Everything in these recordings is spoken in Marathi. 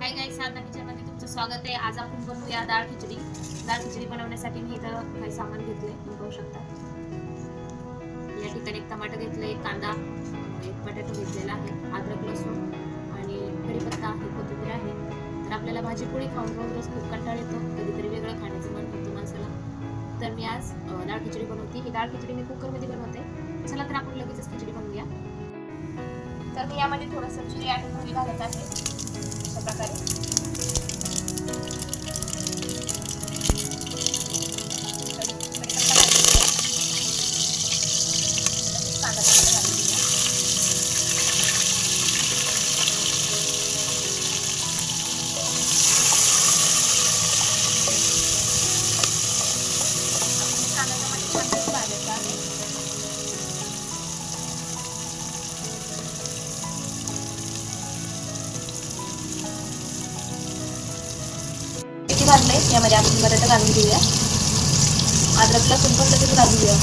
हाय गाईस, साधना किचनमध्ये तुमचं स्वागत आहे. आज आपण बनवूया डाळ खिचडी. डाळ खिचडी बनवण्यासाठी मी इथं काही सामान घेतले, तुम्ही पाहू शकता. या ठिकाणी एक टमाटर घेतले, एक कांदा, एक बटाटा घेतलेला आहे, अद्रक, लसूण आणि कढीपत्ता आहे, कोथिंबीर आहे. तर आपल्याला भाजी पोळी खाऊन रोज खूप कंटाळा येतो, कधीतरी वेगळं खाण्याचं मन होतं माणसाला. तर मी आज डाळ खिचडी बनवते. ही डाळ खिचडी मी कुकरमध्ये बनवते. चला तर आपण लगेचच खिचडी बनवूया. तर मी यामध्ये थोडंसं जिरे आणि मोहरी घालत आहे. अशा प्रकारे घालले. यामध्ये आपण बटाटा घालून घेऊया. अद्रक लसूण पण तसेच घालून घेऊया.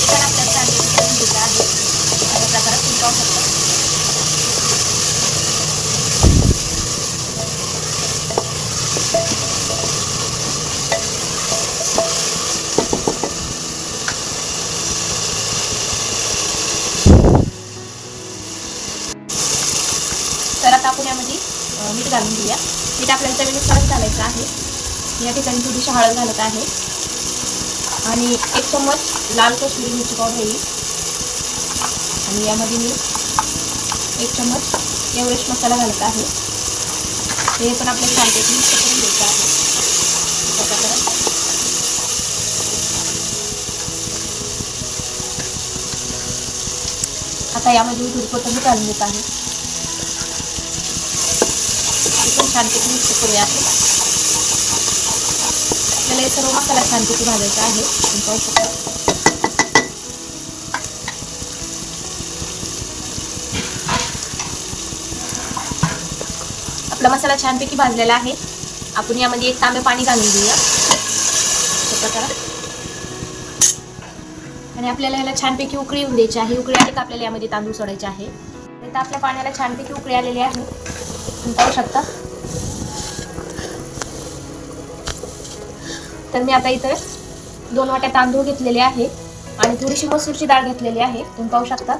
पण आपल्याला सँडविच करून घ्यायचं आहे. अशा प्रकारे तुम्ही पाहू शकता. तर आता आपण यामध्ये मीठ घालून घेऊया. मीठ आपल्याला चवीनुसारच घालायचं आहे. या ठिकाणी थोडीशी हळद घालत आहे आणि 1 चम्मच लाल कश्मीरी मिरची पावडर येईल आणि यामध्ये मी 1 चम्मच एव्हरेस्ट मसाला घालत आहे. हे पण आपल्याला छानपैकी मिक्स करून घ्यायचं आहे. आता यामध्ये थोडी कोथिंबीर घालून देत आहे. छानपैकी मिक्स करूया. आपल्याला हे सर्व मसाला छानपैकी भाजायचा आहे. तुम्ही पाहू शकता. आपला मसाला छानपैकी भाजलेला आहे. आपण यामध्ये 1 तांबे पाणी घालून घेऊया अशा प्रकारे. आणि आपल्याला ह्याला छानपैकी उकळी येऊन द्यायची आहे. उकळी आली का आपल्याला यामध्ये तांदूळ सोडायचे आहे. तर आपल्या पाण्याला छानपैकी उकळी आलेली आहे. तुम्ही पाहू शकता. तर मी आता इथे 2 वाट्या तांदूळ घेतलेले आहे आणि थोडीशी मसूरची डाळ घेतलेली आहे. तुम्ही पाहू शकता.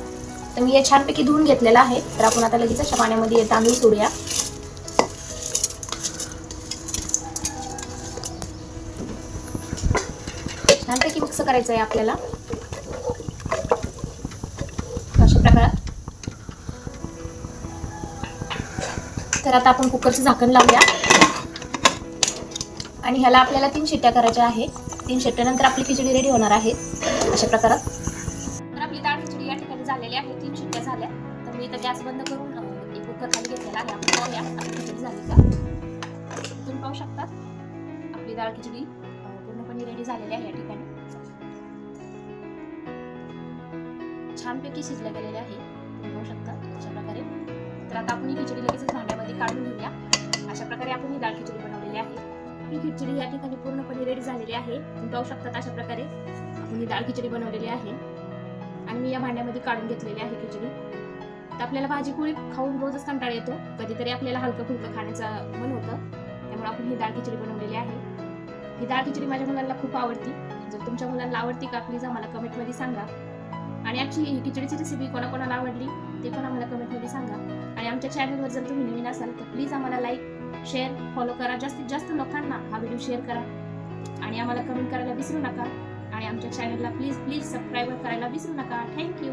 तर मी हे छानपैकी धुवून घेतलेलं आहे. तर आपण आता लगेच अशा पाण्यामध्ये तांदूळ सोडूया. छानपैकी मिक्स करायचं आहे आपल्याला अशा प्रकारे. तर आता आपण कुकरचं झाकण लावूया आणि ह्याला आपल्याला 3 शिट्ट्या करायच्या आहेत. 3 शिट्ट्यानंतर आपली खिचडी रेडी होणार आहे अशा प्रकारे. तर आपली डाळ खिचडी या ठिकाणी झालेली आहे. 3 शिट्ट्या झाल्या. तर मी इथं गॅस बंद करून एक कुकर खाली घेतलेला आहे. आपण पाहूया आपली खिचडी झाली का. तुम्ही पाहू शकता आपली डाळ खिचडी पूर्णपणे रेडी झालेली आहे. या ठिकाणी छानपैकी शिजल्या गेलेले आहे. तुम्ही पाहू शकता अशा प्रकारे. तर आता आपण ही खिचडी लगेच भांड्यामध्ये काढून घेऊया. अशा प्रकारे आपण ही डाळ खिचडी बनवलेली आहे. ही खिचडी या ठिकाणी पूर्णपणे रेडी झालेली आहे. तुम्ही पाहू शकता अशा प्रकारे आपण ही डाळ खिचडी बनवलेली आहे आणि मी या भांड्यामध्ये काढून घेतलेली आहे खिचडी. तर आपल्याला भाजी पोळी खाऊन रोजच कंटाळा येतो, कधीतरी आपल्याला हलकं फुलकं खाण्याचं मन होतं. त्यामुळे आपण ही डाळ खिचडी बनवलेली आहे. ही डाळ खिचडी माझ्या मुलांना खूप आवडती. जर तुमच्या मुलांना आवडती का प्लीज आम्हाला कमेंटमध्ये सांगा. आणि ॲक्च्युली ही खिचडीची रेसिपी कोणाकोणाला आवडली ते पण आम्हाला कमेंटमध्ये सांगा. आणि आमच्या चॅनलवर जर तुम्ही नवीन असाल तर प्लीज आम्हाला लाईक, शेअर, फॉलो करा. जास्तीत जास्त लोकांना हा व्हिडिओ शेअर करा आणि आम्हाला कमेंट करायला विसरू नका. आणि आमच्या चॅनलला प्लीज सबस्क्राईब करायला विसरू नका. थँक्यू.